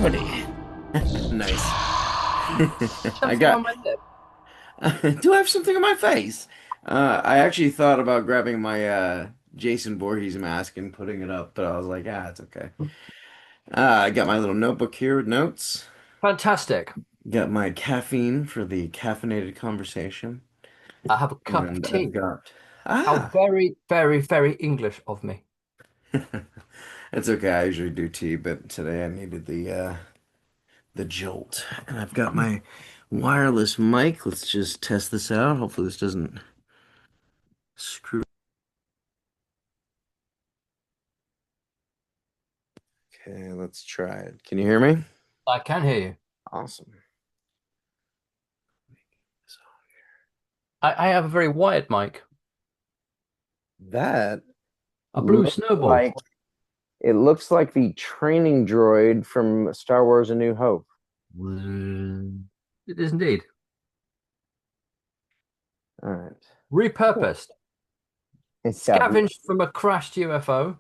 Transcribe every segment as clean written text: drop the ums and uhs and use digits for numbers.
comedy. Nice. I Something got. on my lip. Do I have something on my face? I actually thought about grabbing my Jason Voorhees mask and putting it up, but I was like, it's okay. I got my little notebook here with notes. Fantastic. Got my caffeine for the caffeinated conversation, I have a cup of and I've tea. got How ah. very, very, very English of me. It's okay. I usually do tea, but today I needed the jolt, and I've got my wireless mic. Let's just test this out. Hopefully, this doesn't screw. Okay, let's try it. Can you hear me? I can hear you. Awesome. I have a very wired mic, That a blue looks snowball. like it looks like the training droid from Star Wars: A New Hope. It is indeed. All right. Cool. Repurposed. Yeah, Scavenged from a crashed UFO.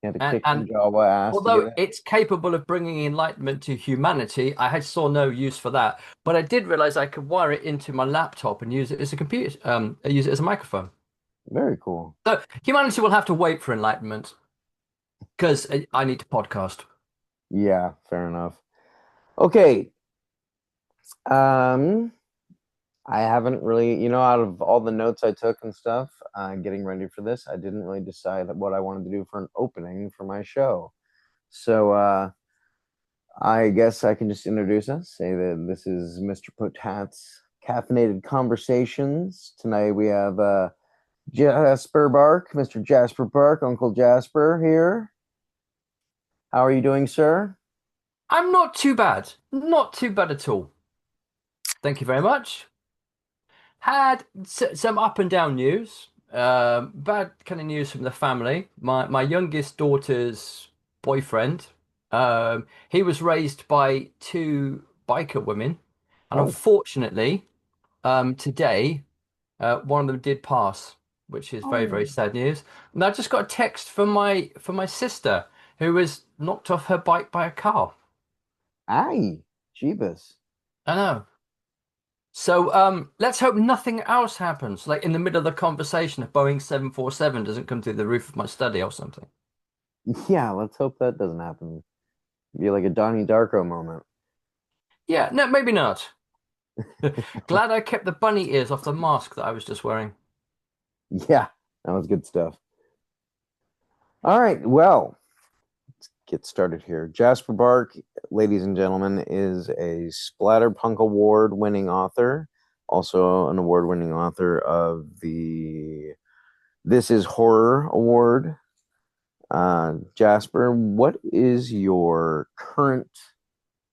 you had to And, kick some and Jawa ass to get although it. it's capable of bringing enlightenment to humanity, I had saw no use for that. But I did realize I could wire it into my laptop and use it as a computer, use it as a microphone. Very cool. So humanity will have to wait for enlightenment because I need to podcast. Yeah, fair enough. Okay. Um, I haven't really, out of all the notes I took and stuff, getting ready for this, I didn't really decide what I wanted to do for an opening for my show. So, I guess I can just introduce us, say that this is Mr. Potat's Caffeinated Conversations. Tonight we have Jasper Bark, Mr. Jasper Bark, Uncle Jasper here. How are you doing, sir? I'm not too bad. Not too bad at all. Thank you very much. Had some up and down news. Bad kind of news from the family. My youngest daughter's boyfriend. He was raised by two biker women, and Oh, unfortunately, today one of them did pass, which is very, very oh, sad news. And I just got a text from my sister who was knocked off her bike by a car. aye, Jeebus. I know. So let's hope nothing else happens. Like in the middle of the conversation, if Boeing 747 doesn't come through the roof of my study or something. Yeah, let's hope that doesn't happen. Be like a Donnie Darko moment. Yeah, no, maybe not. Glad I kept the bunny ears off the mask that I was just wearing. Yeah, that was good stuff. All right, well, get started here. Jasper Bark, ladies and gentlemen, is a Splatterpunk Award winning author, also an award winning author of the This Is Horror Award. Jasper, what is your current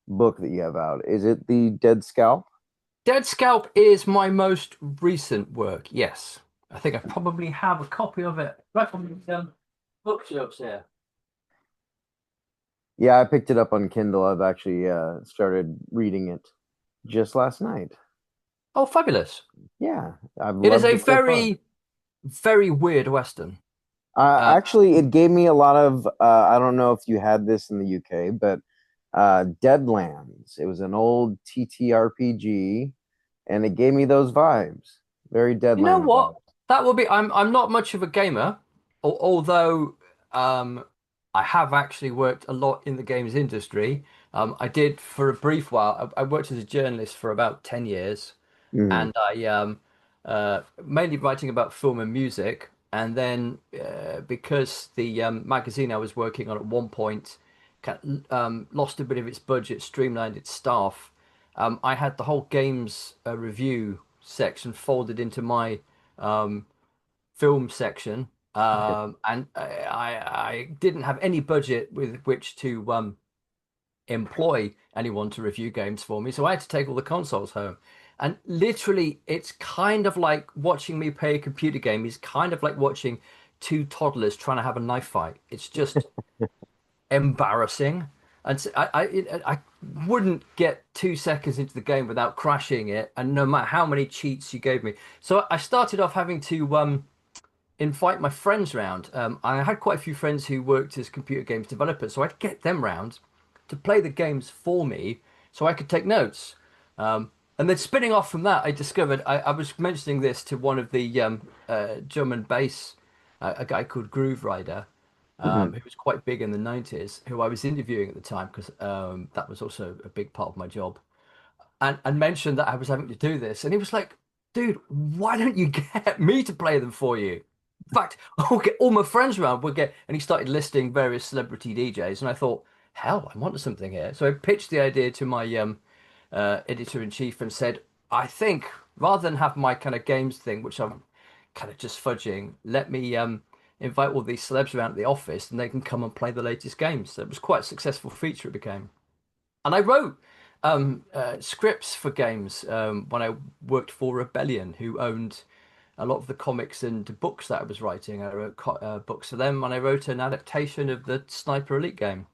book that you have out? Is it the Dead Scalp? Dead Scalp is my most recent work. Yes, I think I probably have a copy of it right on the bookshelves here. Yeah, I picked it up on Kindle. I've actually started reading it just last night. Oh, fabulous! Yeah, I've It is loved a it so far. very, very weird Western. Uh, Actually, it gave me a lot of. I don't know if you had this in the UK, but Deadlands. It was an old TTRPG, and it gave me those vibes. Very You know Deadlands what? vibes. That will be. I'm not much of a gamer, although um, I have actually worked a lot in the games industry. I did for a brief while. I worked as a journalist for about 10 years, Mhm. and I mainly writing about film and music. And then because the magazine I was working on at one point lost a bit of its budget, streamlined its staff, I had the whole games review section folded into my um, film section. And I didn't have any budget with which to employ anyone to review games for me, so I had to take all the consoles home. And literally, it's kind of like watching me play a computer game is kind of like watching two toddlers trying to have a knife fight. It's just embarrassing. And so I wouldn't get 2 seconds into the game without crashing it, and no matter how many cheats you gave me. So I started off having to invite my friends round. I had quite a few friends who worked as computer games developers, so I'd get them round to play the games for me so I could take notes. And then spinning off from that, I discovered I was mentioning this to one of the drum and bass, a guy called Groove Rider, Mhm. who was quite big in the 90s, who I was interviewing at the time because that was also a big part of my job and mentioned that I was having to do this. And he was like, dude, why don't you get me to play them for you? In fact, I'll get all my friends around. We'll get, and he started listing various celebrity DJs. And I thought, hell, I'm onto something here. So I pitched the idea to my editor in chief and said, I think rather than have my kind of games thing, which I'm kind of just fudging, let me invite all these celebs around at the office and they can come and play the latest games. So it was quite a successful feature it became. And I wrote scripts for games when I worked for Rebellion, who owned a lot of the comics and books that I was writing. I wrote books for them, and I wrote an adaptation of the Sniper Elite game.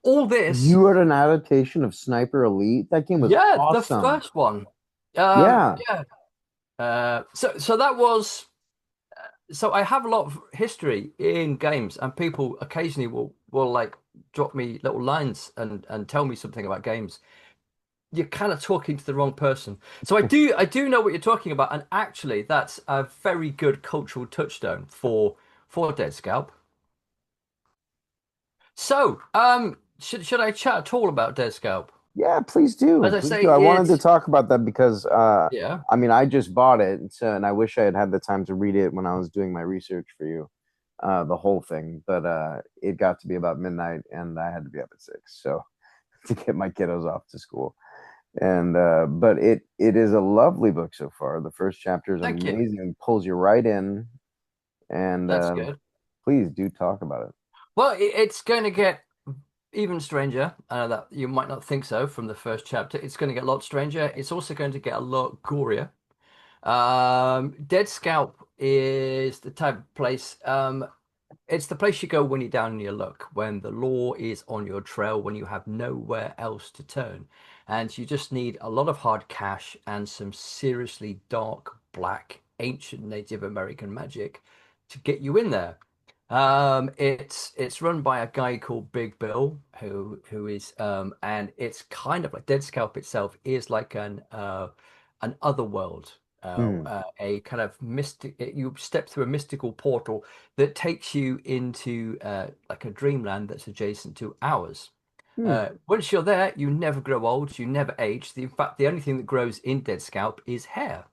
All this, You wrote an adaptation of Sniper Elite. That game was yeah, the awesome. first one. Yeah. Yeah. So that was. So I have a lot of history in games, and people occasionally will like drop me little lines and tell me something about games. You're kind of talking to the wrong person. So I do know what you're talking about, and actually that's a very good cultural touchstone for Dead Scalp. So, should I chat at all about Dead Scalp? Yeah, please do. As I Please say, do. I wanted to it's talk about that because yeah. I mean, I just bought it, so, and I wish I had had the time to read it when I was doing my research for you, the whole thing. But it got to be about midnight, and I had to be up at 6, so to get my kiddos off to school. And but it is a lovely book so far. The first chapter is Thank you. amazing, pulls you right in, and That's good. please do talk about it. Well, it's going to get even stranger. That you might not think so from the first chapter. It's going to get a lot stranger. It's also going to get a lot gorier. Dead Scalp is the type of place. It's the place you go when you're down in your luck, when the law is on your trail, when you have nowhere else to turn. And you just need a lot of hard cash and some seriously dark, black, ancient Native American magic to get you in there. It's run by a guy called Big Bill, who is and it's kind of like Dead Scalp itself is like an other world, Hmm. a kind of mystic. You step through a mystical portal that takes you into like a dreamland that's adjacent to ours. Hmm. Once you're there, you never grow old, you never age. In fact, the only thing that grows in Dead Scalp is hair.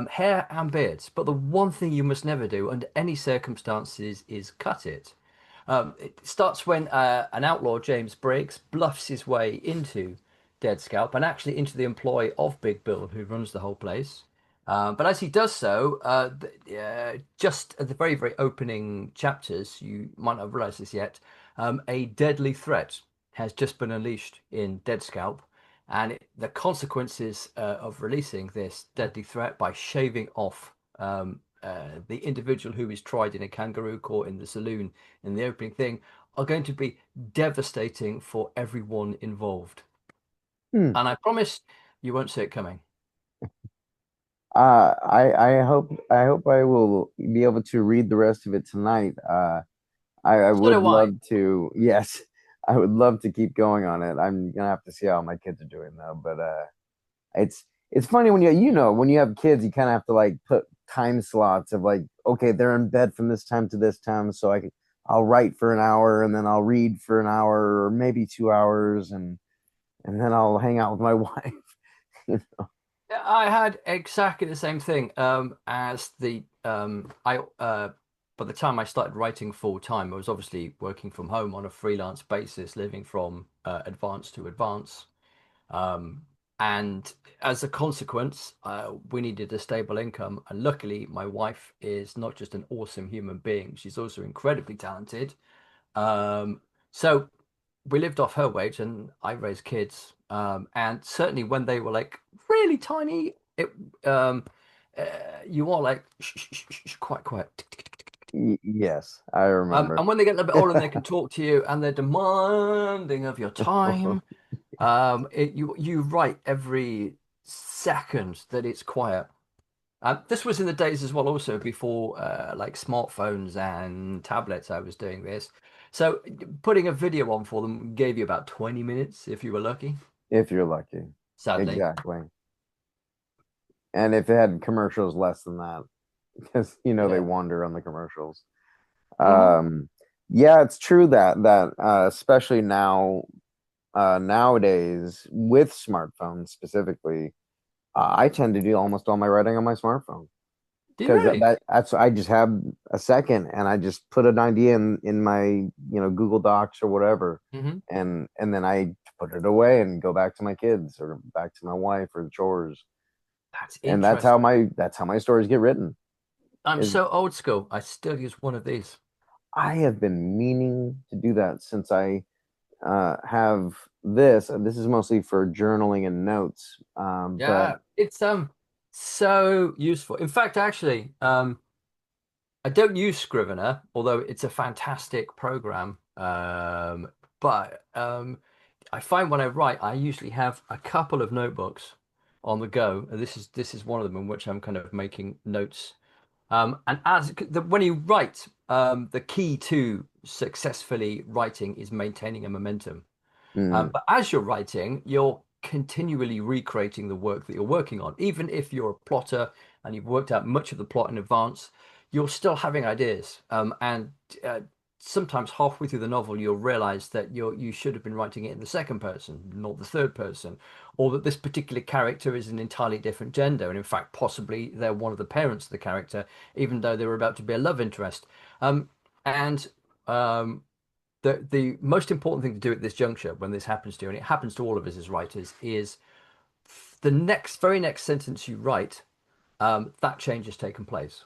Hair and beards. But the one thing you must never do under any circumstances is cut it. It starts when an outlaw, James Briggs, bluffs his way into Dead Scalp and actually into the employ of Big Bill, who runs the whole place. But as he does so, just at the very, very opening chapters, you might not have realized this yet, a deadly threat has just been unleashed in Dead Scalp. And the consequences of releasing this deadly threat by shaving off the individual who is tried in a kangaroo court in the saloon in the opening thing are going to be devastating for everyone involved. Hmm. And I promise you won't see it coming. I hope I will be able to read the rest of it tonight. I So would do I. love to. Yes, I would love to keep going on it. I'm gonna have to see how my kids are doing though. But it's funny when when you have kids, you kind of have to like put time slots of like, okay, they're in bed from this time to this time, so I'll write for an hour and then I'll read for an hour or maybe 2 hours and then I'll hang out with my wife. I had exactly the same thing as the I by the time I started writing full time, I was obviously working from home on a freelance basis, living from advance to advance. Um, and as a consequence, we needed a stable income. And luckily, my wife is not just an awesome human being, she's also incredibly talented. Um, so we lived off her wage and I raised kids. And certainly when they were like really tiny, um, uh, you are like, shh, shh, shh, shh, shh, quiet, quiet. Yes, I remember. And when they get a little bit older and they can talk to you and they're demanding of your time, you write every second that it's quiet. This was in the days as well, also before like smartphones and tablets. I was doing this, so putting a video on for them gave you about 20 minutes if you were lucky. if you're lucky. Sadly. Exactly. And if it had commercials less than that, because they Yeah. wander on the commercials. Hmm. Um, yeah, it's true that especially nowadays with smartphones specifically, I tend to do almost all my writing on my smartphone Do you because really? that's I just have a second and I just put an idea in my Google Docs or whatever, Hmm. and then I put it away and go back to my kids or back to my wife or the chores, That's and that's how interesting. my stories get written. I'm Is so old school. I still use one of these. I have been meaning to do that since I have this. This is mostly for journaling and notes, but Yeah, it's so useful. In fact, actually, I don't use Scrivener, although it's a fantastic program. But I find when I write, I usually have a couple of notebooks on the go. And this is one of them in which I'm kind of making notes. And when you write, the key to successfully writing is maintaining a momentum. mm, But as you're writing, you're continually recreating the work that you're working on. Even if you're a plotter and you've worked out much of the plot in advance, you're still having ideas. And sometimes halfway through the novel, you'll realize that you should have been writing it in the second person, not the third person, or that this particular character is an entirely different gender. And in fact, possibly they're one of the parents of the character, even though they were about to be a love interest. And um, the most important thing to do at this juncture when this happens to you, and it happens to all of us as writers, is the very next sentence you write, that change has taken place.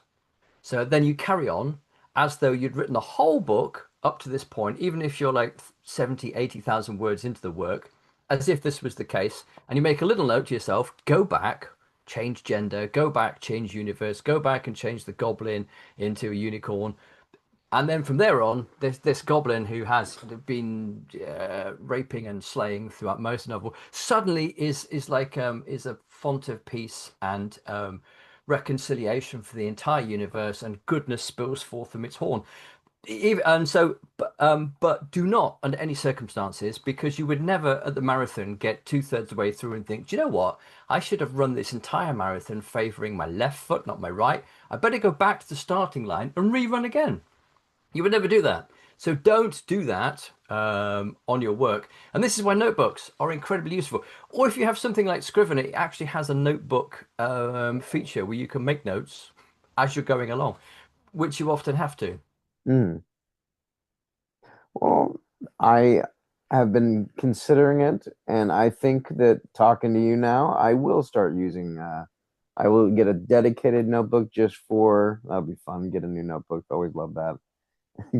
So then you carry on as though you'd written the whole book up to this point, even if you're like 70, 80,000 words into the work, as if this was the case. And you make a little note to yourself, go back, change gender, go back, change universe, go back and change the goblin into a unicorn, and then from there on, this goblin who has been raping and slaying throughout most of the novel suddenly is like is a font of peace and reconciliation for the entire universe, and goodness spills forth from its horn. And so, but do not under any circumstances, because you would never at the marathon get two-thirds of the way through and think, do you know what? I should have run this entire marathon favoring my left foot, not my right. I better go back to the starting line and rerun again. You would never do that. So don't do that on your work. And this is why notebooks are incredibly useful. Or if you have something like Scrivener, it actually has a notebook feature where you can make notes as you're going along, which you often have to. mm. Well, I have been considering it, and I think that talking to you now, I will start using. I will get a dedicated notebook just for. That'll be fun. Get a new notebook. Always love that.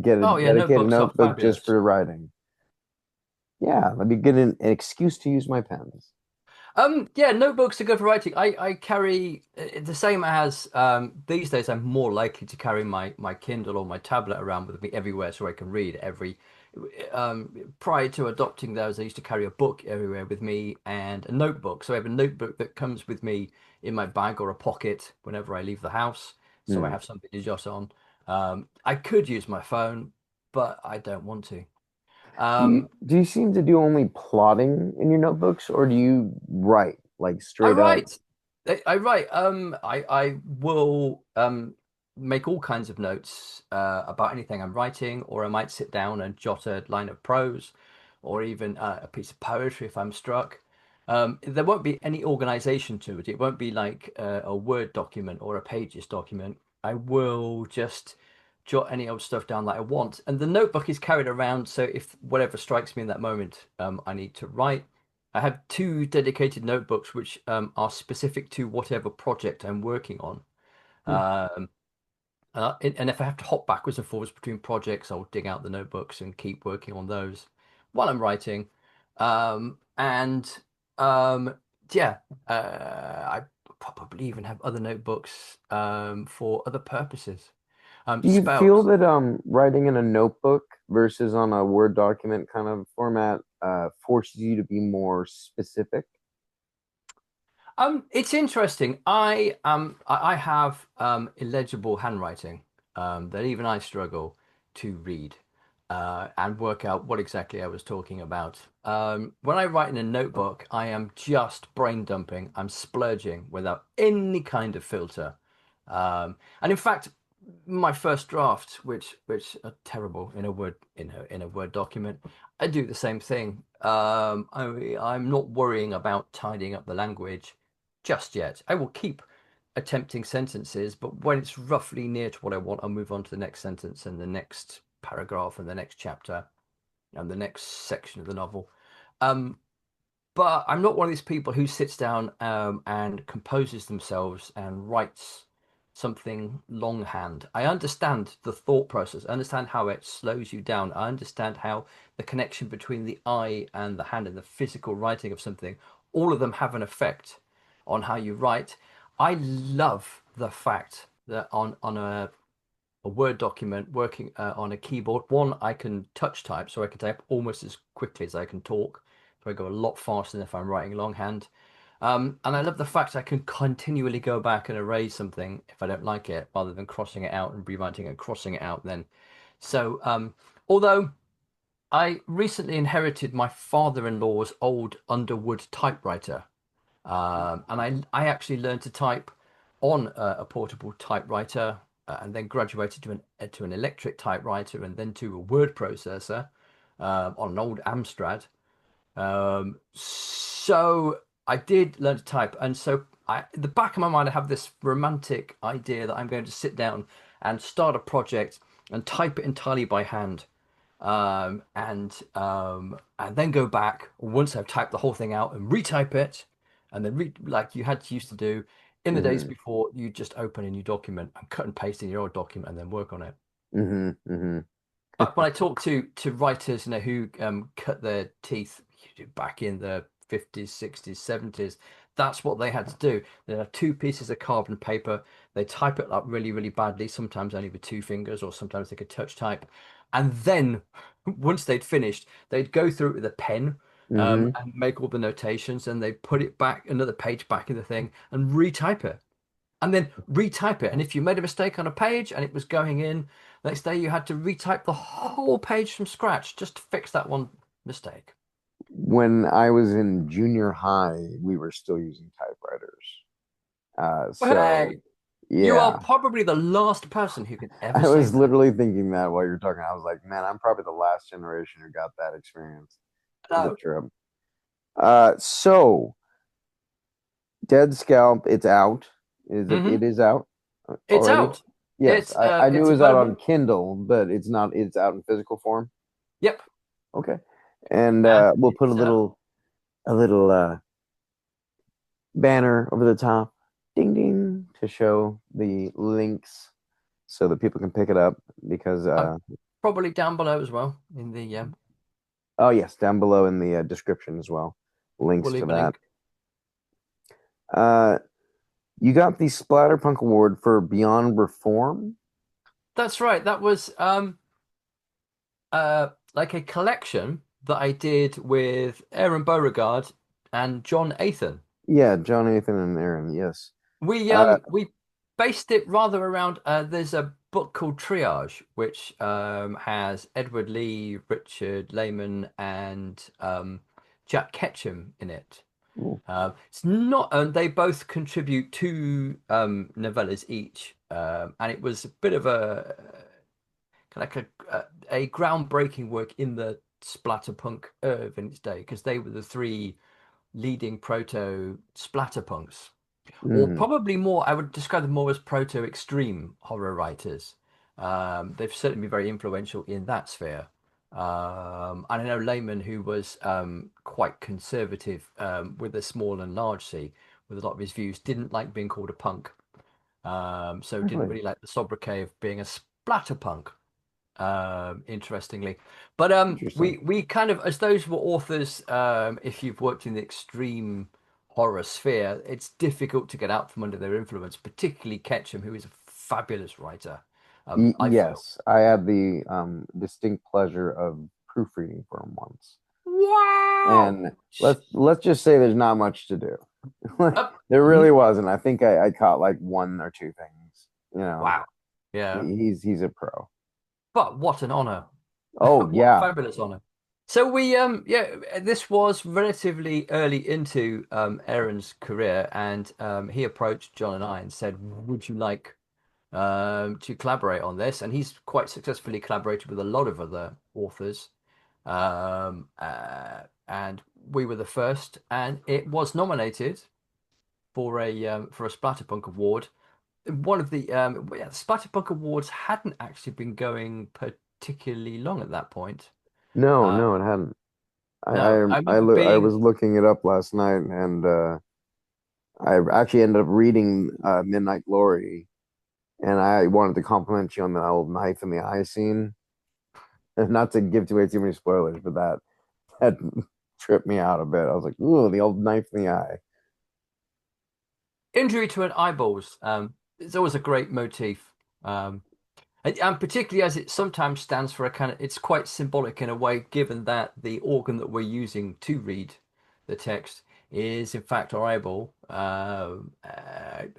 Get a Oh yeah, dedicated notebooks are notebook just fabulous. for writing. Yeah, let me get an excuse to use my pens. Yeah, notebooks are good for writing. I carry the same as these days. I'm more likely to carry my Kindle or my tablet around with me everywhere so I can read every. Prior to adopting those, I used to carry a book everywhere with me and a notebook. So I have a notebook that comes with me in my bag or a pocket whenever I leave the house. So I Hmm. have something to jot on. I could use my phone, but I don't want to. Do you seem to do only plotting in your notebooks, or do you write like I straight up? write. I write. I will make all kinds of notes about anything I'm writing, or I might sit down and jot a line of prose, or even a piece of poetry if I'm struck. There won't be any organization to it. It won't be like a Word document or a Pages document. I will just jot any old stuff down that I want, and the notebook is carried around. So if whatever strikes me in that moment, I need to write. I have two dedicated notebooks which are specific to whatever project I'm working on. Hmm. Um, and if I have to hop backwards and forwards between projects, I'll dig out the notebooks and keep working on those while I'm writing. And um, yeah, I probably even have other notebooks for other purposes. Do you feel Spells. that writing in a notebook versus on a Word document kind of format forces you to be more specific? It's interesting. I have illegible handwriting that even I struggle to read and work out what exactly I was talking about. When I write in a notebook, I am just brain dumping. I'm splurging without any kind of filter. And in fact, my first draft, which are terrible in a Word document, I do the same thing. I'm not worrying about tidying up the language just yet. I will keep attempting sentences, but when it's roughly near to what I want, I'll move on to the next sentence and the next paragraph and the next chapter and the next section of the novel. Um, but I'm not one of these people who sits down and composes themselves and writes something longhand. I understand the thought process. I understand how it slows you down. I understand how the connection between the eye and the hand and the physical writing of something, all of them have an effect on how you write. I love the fact that on a Word document working on a keyboard. One, I can touch type, so I can type almost as quickly as I can talk. So I go a lot faster than if I'm writing longhand. And I love the fact I can continually go back and erase something if I don't like it, rather than crossing it out and rewriting and crossing it out then. So, although I recently inherited my father-in-law's old Underwood typewriter, and I actually learned to type on a portable typewriter, and then graduated to an electric typewriter, and then to a word processor on an old Amstrad. So I did learn to type, and so in the back of my mind, I have this romantic idea that I'm going to sit down and start a project and type it entirely by hand, and then go back once I've typed the whole thing out and retype it, and then like you had to used to do in the days Hmm. before. You just open a new document and cut and paste in your old document and then work on it. Hmm. Hmm. When I talk to writers, who cut their teeth back in the 50s, 60s, 70s, that's what they had to do. They have two pieces of carbon paper. They type it up really, really badly, sometimes only with two fingers, or sometimes they could touch type. And then once they'd finished, they'd go through it with a pen, Hmm. and make all the notations, and they'd put it back, another page back in the thing, and retype it and then retype it. And if you made a mistake on a page and it was going in, next day you had to retype the whole page from scratch just to fix that one mistake. When I was in junior high, we were still using typewriters. But So hey, you are yeah, probably the last person who can ever I say was that. literally thinking that while you're talking. I was like, man, I'm probably the last generation who got that experience. The No, trip. So Dead Scalp, it's out. Is it? hmm It is out it's already. out. Yes, I knew It's it was out on available. Kindle, but it's not. It's out in physical form. Yep, Okay, and and we'll put it's a little banner over the top, ding ding, to show the links so that people can pick it up because probably down below as well in the oh yes, down below in the description as well, links we'll to leave a that. link. Uh, you got the Splatterpunk Award for Beyond Reform. That's right. That was like a collection that I did with Aaron Beauregard and John Athan. Yeah, John, Nathan, and Aaron. Yes. We based it rather around there's a book called Triage, which has Edward Lee, Richard Lehman, and Jack Ketchum in it. Ooh. It's not, and they both contribute two novellas each, and it was a bit of a kind of like a groundbreaking work in the splatterpunk of its day, because they were the three leading proto splatterpunks, or Mhm. probably more. I would describe them more as proto extreme horror writers. They've certainly been very influential in that sphere. And I know Lehman, who was quite conservative with a small and large C, with a lot of his views, didn't like being called a punk. So didn't Really really like the sobriquet of being a splatterpunk, interestingly. But interesting. we kind of, as those were authors, if you've worked in the extreme horror sphere, it's difficult to get out from under their influence, particularly Ketchum, who is a fabulous writer. I feel. Yes, I had the distinct pleasure of proofreading for him once, Wow. and let's just say there's not much to do. Uh, There really mhm. wasn't. I think I caught like one or two things. You know, Wow. Yeah. he's a pro. But what an honor. Oh What a yeah. fabulous honor. So we this was relatively early into Aaron's career, and he approached John and I and said, "Would you like to collaborate on this?" And he's quite successfully collaborated with a lot of other authors. And we were the first, and it was nominated for a Splatterpunk Award. One of the yeah, the Splatterpunk Awards hadn't actually been going particularly long at that point. No, Uh, no, it hadn't. no, I remember I being was looking it up last night, and I actually ended up reading Midnight Glory, and I wanted to compliment you on the old knife in the eye scene. Not to give away too many spoilers, but that tripped me out a bit. I was like, "Ooh, the old knife in the eye." injury to an eyeballs. It's always a great motif. And particularly as it sometimes stands for a kind of, it's quite symbolic in a way, given that the organ that we're using to read the text is in fact our eyeball.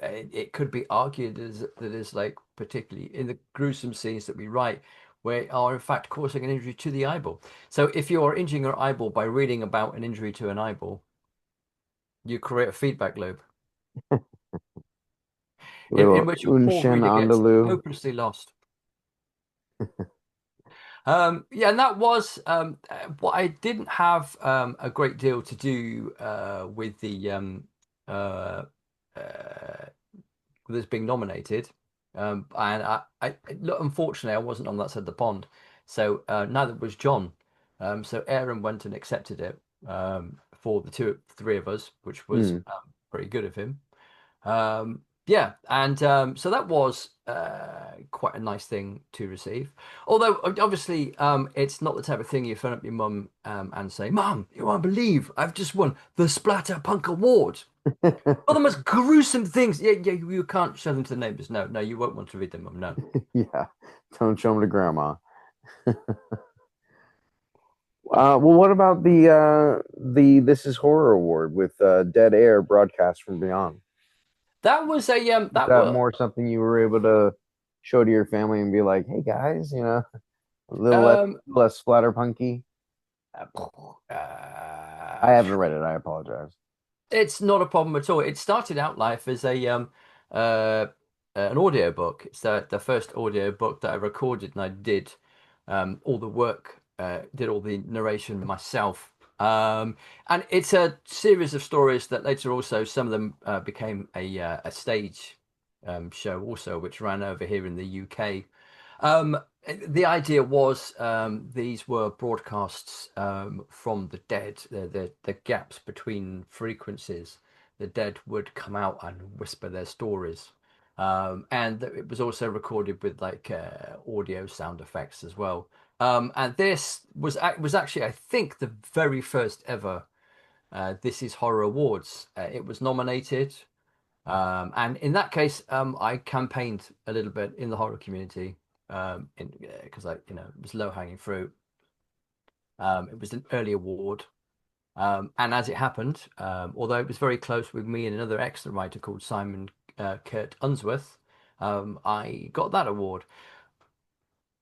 It could be argued as that is like particularly in the gruesome scenes that we write, we are in fact causing an injury to the eyeball. So if you are injuring your eyeball by reading about an injury to an eyeball, you create a feedback loop in Little which your poor Unshin reader gets Andalou. hopelessly lost. Yeah, and that was what I didn't have a great deal to do with the uh, with this being nominated. And look, unfortunately, I wasn't on that side of the pond, so neither was John. So Aaron went and accepted it for the three of us, which was Hmm. pretty good of him. Yeah, and so that was quite a nice thing to receive. Although obviously, it's not the type of thing you phone up your mum and say, "Mum, you won't believe I've just won the Splatterpunk Award." One of the most gruesome things. Yeah, yeah, you can't show them to the neighbors. No, no, you won't want to read them, Mum. No. Yeah, don't show them to grandma. Well, what about the This Is Horror Award with Dead Air broadcast from Beyond? That was a Is that that was more something you were able to show to your family and be like, "Hey guys, a um less splatterpunky"? I haven't read sure. it. I apologize. It's not a problem at all. It started out life as a uh an audio book. It's the first audio book that I recorded, and I did all the work, did all the narration myself. And it's a series of stories that later also some of them became a stage show also, which ran over here in the UK. Um, the idea was these were broadcasts from the dead, the gaps between frequencies. The dead would come out and whisper their stories. And it was also recorded with like audio sound effects as well. And this was actually, I think, the very first ever This Is Horror Awards. It was nominated. And in that case, I campaigned a little bit in the horror community, because it was low hanging fruit. It was an early award, and as it happened, although it was very close with me and another excellent writer called Simon Kurt Unsworth, I got that award.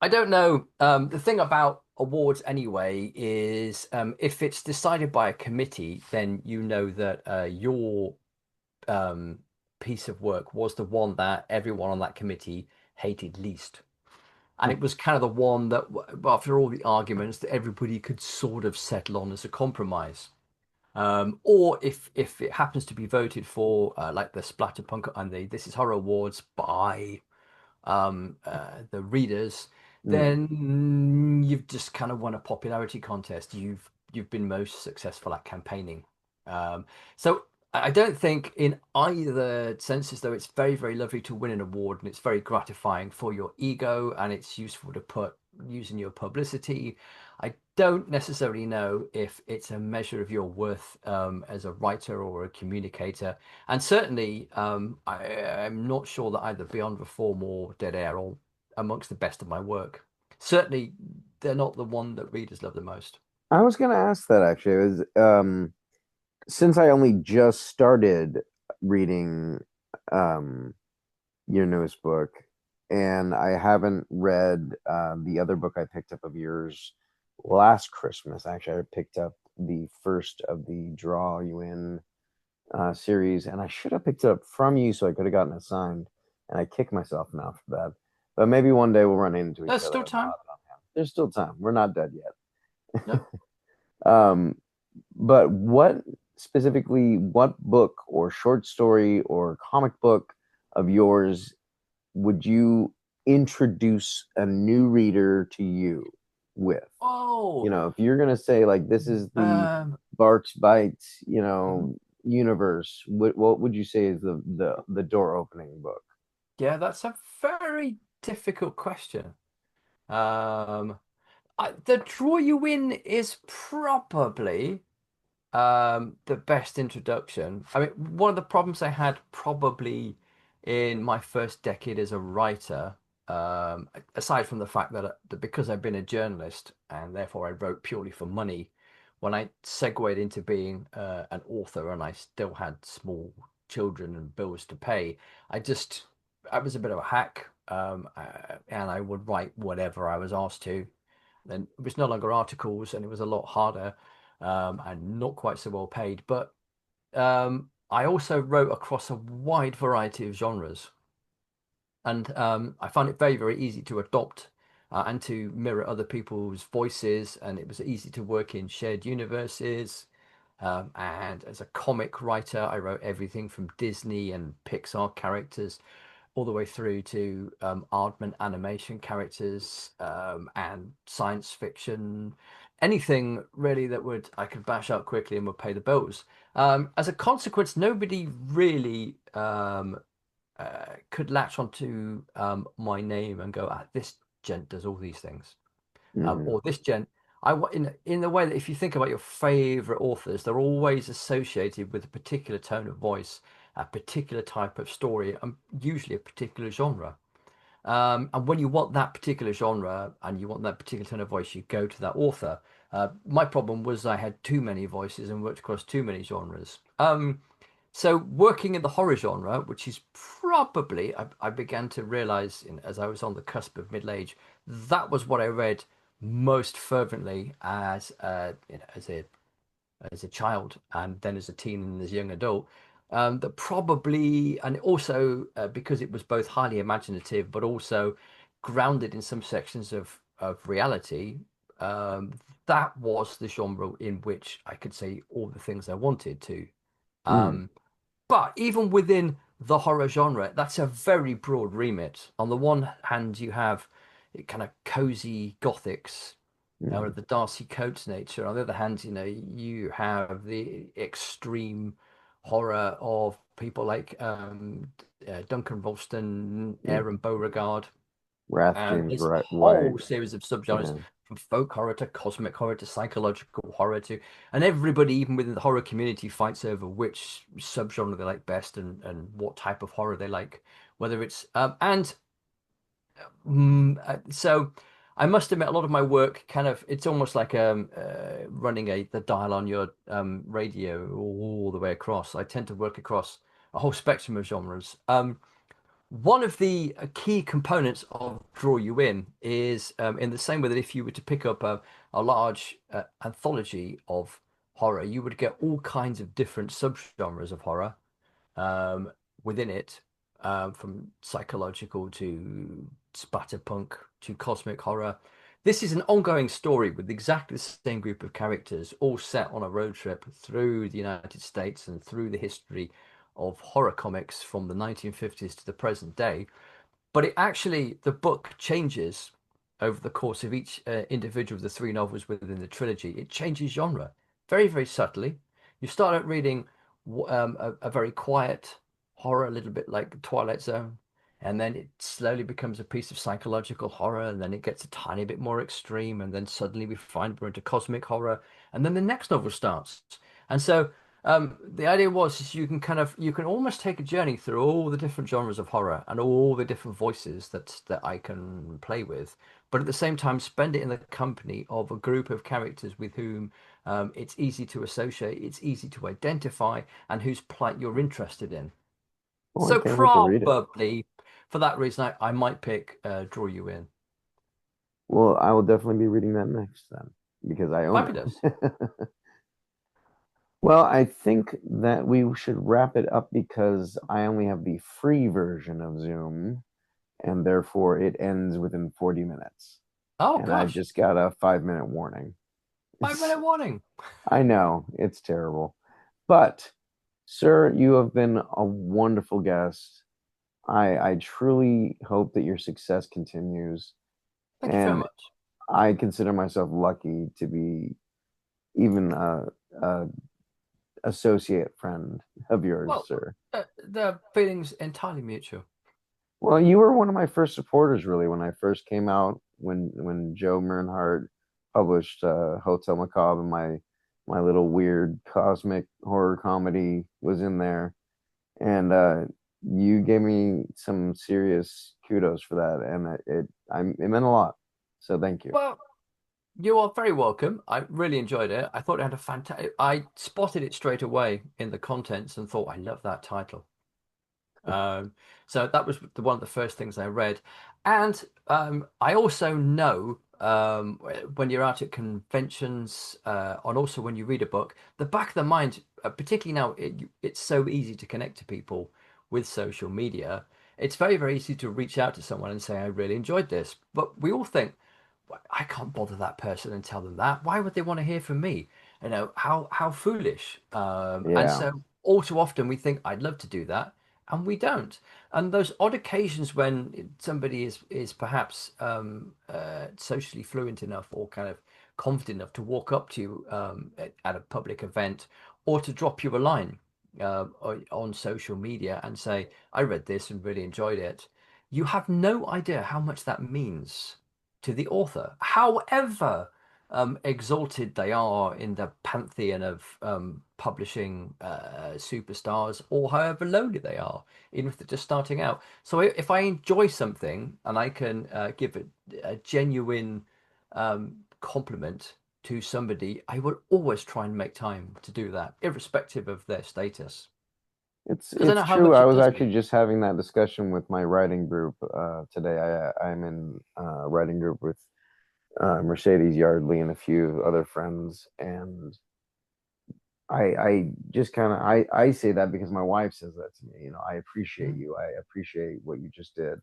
I don't know. The thing about awards anyway is if it's decided by a committee, then you know that your um, piece of work was the one that everyone on that committee hated least. And it was kind of the one that, after all the arguments, that everybody could sort of settle on as a compromise. Or if it happens to be voted for, like the Splatterpunk and the This Is Horror Awards by the readers, Mm. then you've just kind of won a popularity contest. You've been most successful at campaigning. So I don't think in either senses, though, it's very, very lovely to win an award and it's very gratifying for your ego and it's useful to put using your publicity. I don't necessarily know if it's a measure of your worth as a writer or a communicator. And certainly, I'm not sure that either Beyond Reform or Dead Air are amongst the best of my work. Certainly, they're not the one that readers love the most. I was gonna ask that actually. It was since I only just started reading um, your newest book, and I haven't read the other book I picked up of yours last Christmas. Actually, I picked up the first of the Draw You In series, and I should have picked it up from you so I could have gotten it signed. And I kick myself now for that. But maybe one day we'll run into each There's other still and I'll time. have it on hand. There's still time. We're not dead yet. No. Um, but what specifically, what book or short story or comic book of yours would you introduce a new reader to you with? Oh, If you're gonna say like this is the um, Barks Bites, mhm. universe, what would you say is the door opening book? Yeah, that's a very difficult question. Um, the Draw You In is probably the best introduction. I mean, one of the problems I had probably in my first decade as a writer, aside from the fact that because I've been a journalist and therefore I wrote purely for money, when I segued into being an author and I still had small children and bills to pay, I was a bit of a hack, and I would write whatever I was asked to. Then it was no longer articles, and it was a lot harder, and not quite so well paid. But I also wrote across a wide variety of genres, and I found it very, very easy to adopt and to mirror other people's voices, and it was easy to work in shared universes. And as a comic writer, I wrote everything from Disney and Pixar characters all the way through to Aardman animation characters and science fiction, anything really that would I could bash out quickly and would pay the bills. As a consequence, nobody really could latch onto my name and go, this gent does all these things, Hmm. or this gent. In the way that if you think about your favorite authors, they're always associated with a particular tone of voice, a particular type of story, and usually a particular genre. And when you want that particular genre and you want that particular tone of voice, you go to that author. My problem was I had too many voices and worked across too many genres. So working in the horror genre, which is probably, I began to realize as I was on the cusp of middle age, that was what I read most fervently as a child and then as a teen and as a young adult. That probably, and also because it was both highly imaginative but also grounded in some sections of reality, um, that was the genre in which I could say all the things I wanted to. Mm, Um, but even within the horror genre, that's a very broad remit. On the one hand, you have kind of cozy gothics, mm, the Darcy Coates nature. On the other hand, you have the extreme horror of people like Duncan Ralston, mm. Aaron Beauregard. Wrath, And James this White. whole series of subgenres Yeah. from folk horror to cosmic horror to psychological horror to, and everybody, even within the horror community, fights over which subgenre they like best and what type of horror they like, whether it's so I must admit a lot of my work kind of it's almost like running the dial on your radio all the way across. I tend to work across a whole spectrum of genres. One of the key components of Draw You In is in the same way that if you were to pick up a large anthology of horror, you would get all kinds of different subgenres of horror um, within it, from psychological to splatterpunk to cosmic horror. This is an ongoing story with exactly the same group of characters, all set on a road trip through the United States and through the history of horror comics from the 1950s to the present day. But the book changes over the course of each individual of the three novels within the trilogy. It changes genre very, very subtly. You start out reading a very quiet horror, a little bit like Twilight Zone, and then it slowly becomes a piece of psychological horror, and then it gets a tiny bit more extreme, and then suddenly we find we're into cosmic horror, and then the next novel starts. And so the idea was is you can almost take a journey through all the different genres of horror and all the different voices that I can play with, but at the same time spend it in the company of a group of characters with whom It's easy to associate, it's easy to identify, and whose plight you're interested in. Well, I So can't wait to read it. probably for that reason, I might pick Draw You In. Well, I will definitely be reading that next then because I own Fabulous. it. Well, I think that we should wrap it up because I only have the free version of Zoom, and therefore it ends within 40 minutes. Oh And I gosh, just got a 5 minute warning. 5 minute warning. I know it's terrible. But, sir, you have been a wonderful guest. I truly hope that your success continues. Thank you very And much. I consider myself lucky to be even a associate friend of yours, Well, sir. the feeling's entirely mutual. Well, you were one of my first supporters, really, when I first came out. When Joe Mernhardt published Hotel Macabre, and my little weird cosmic horror comedy was in there, and you gave me some serious kudos for that, and it meant a lot. So thank you. Well, you are very welcome. I really enjoyed it. I thought it had a fantastic. I spotted it straight away in the contents and thought, I love that title. Um, so that was one of the first things I read. And I also know when you're out at conventions, and also when you read a book, the back of the mind, particularly now, it's so easy to connect to people with social media. It's very, very easy to reach out to someone and say, I really enjoyed this. But we all think, I can't bother that person and tell them that. Why would they want to hear from me? You know, how foolish. And Yeah. so all too often we think I'd love to do that, and we don't. And those odd occasions when somebody is perhaps socially fluent enough or kind of confident enough to walk up to you at a public event or to drop you a line on social media and say, I read this and really enjoyed it. You have no idea how much that means to the author, however exalted they are in the pantheon of publishing superstars, or however lowly they are, even if they're just starting out. So if I enjoy something and I can give a genuine compliment to somebody, I will always try and make time to do that, irrespective of their status, because I It's know how true. much I it was does mean. actually just having that discussion with my writing group today. I'm in a writing group with Mercedes Yardley and a few other friends, and I just kind of I say that because my wife says that to me. You know, I appreciate Mm. you. I appreciate what you just did,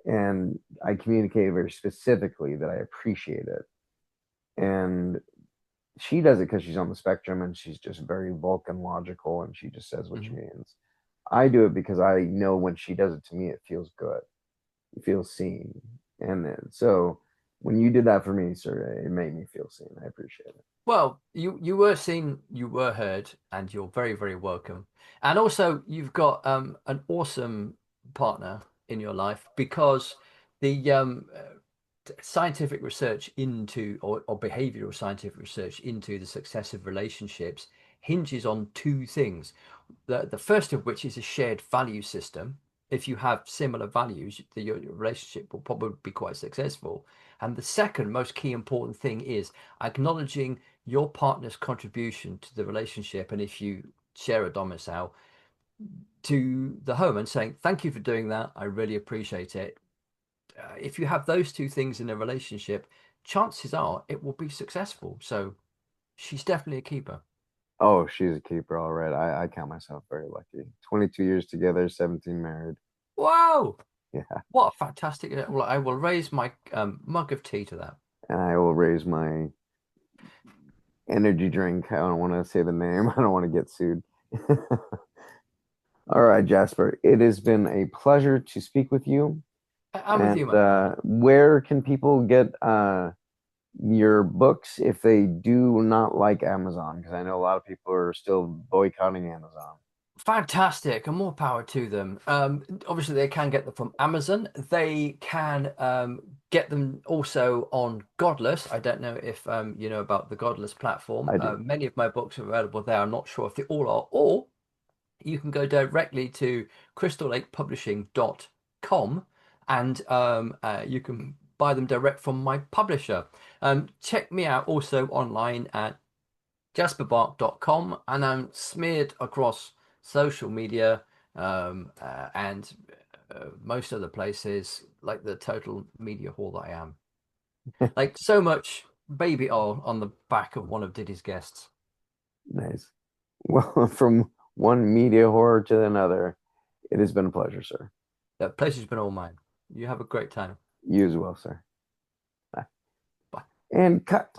and I communicate very specifically that I appreciate it. And she does it because she's on the spectrum and she's just very Vulcan logical, and she just says what she Mhm. means. I do it because I know when she does it to me, it feels good. It feels seen. And so when you did that for me, sir, it made me feel seen. I appreciate it. Well, you were seen, you were heard, and you're very, very welcome. And also, you've got an awesome partner in your life because the scientific research into or behavioral scientific research into the success of relationships hinges on two things. The first of which is a shared value system. If you have similar values, your relationship will probably be quite successful. And the second most key important thing is acknowledging your partner's contribution to the relationship. And if you share a domicile, to the home and saying, thank you for doing that. I really appreciate it. If you have those two things in a relationship, chances are it will be successful. So she's definitely a keeper. Oh, she's a keeper, all right. I count myself very lucky. 22 years together, 17 married. Wow. Yeah. What a fantastic. Well, I will raise my mug of tea to that. And I will raise my energy drink. I don't want to say the name. I don't want to get sued. All right, Jasper. It has been a pleasure to speak with you. I'm with And you, my friend. where can people get your books if they do not like Amazon? Because I know a lot of people are still boycotting Amazon. Fantastic, and more power to them. Obviously, they can get them from Amazon. They can get them also on Godless. I don't know if you know about the Godless platform. I do. Many of my books are available there. I'm not sure if they all are, or you can go directly to crystalllakepublishing.com and you can buy them direct from my publisher. Check me out also online at jasperbark.com, and I'm smeared across social media and most other places, like the total media whore that I am. Like so much baby oil on the back of one of Diddy's guests. Nice. Well, from one media horror to another, it has been a pleasure, sir. The pleasure's been all mine. You have a great time. You as well, sir. Bye. Bye. And cut.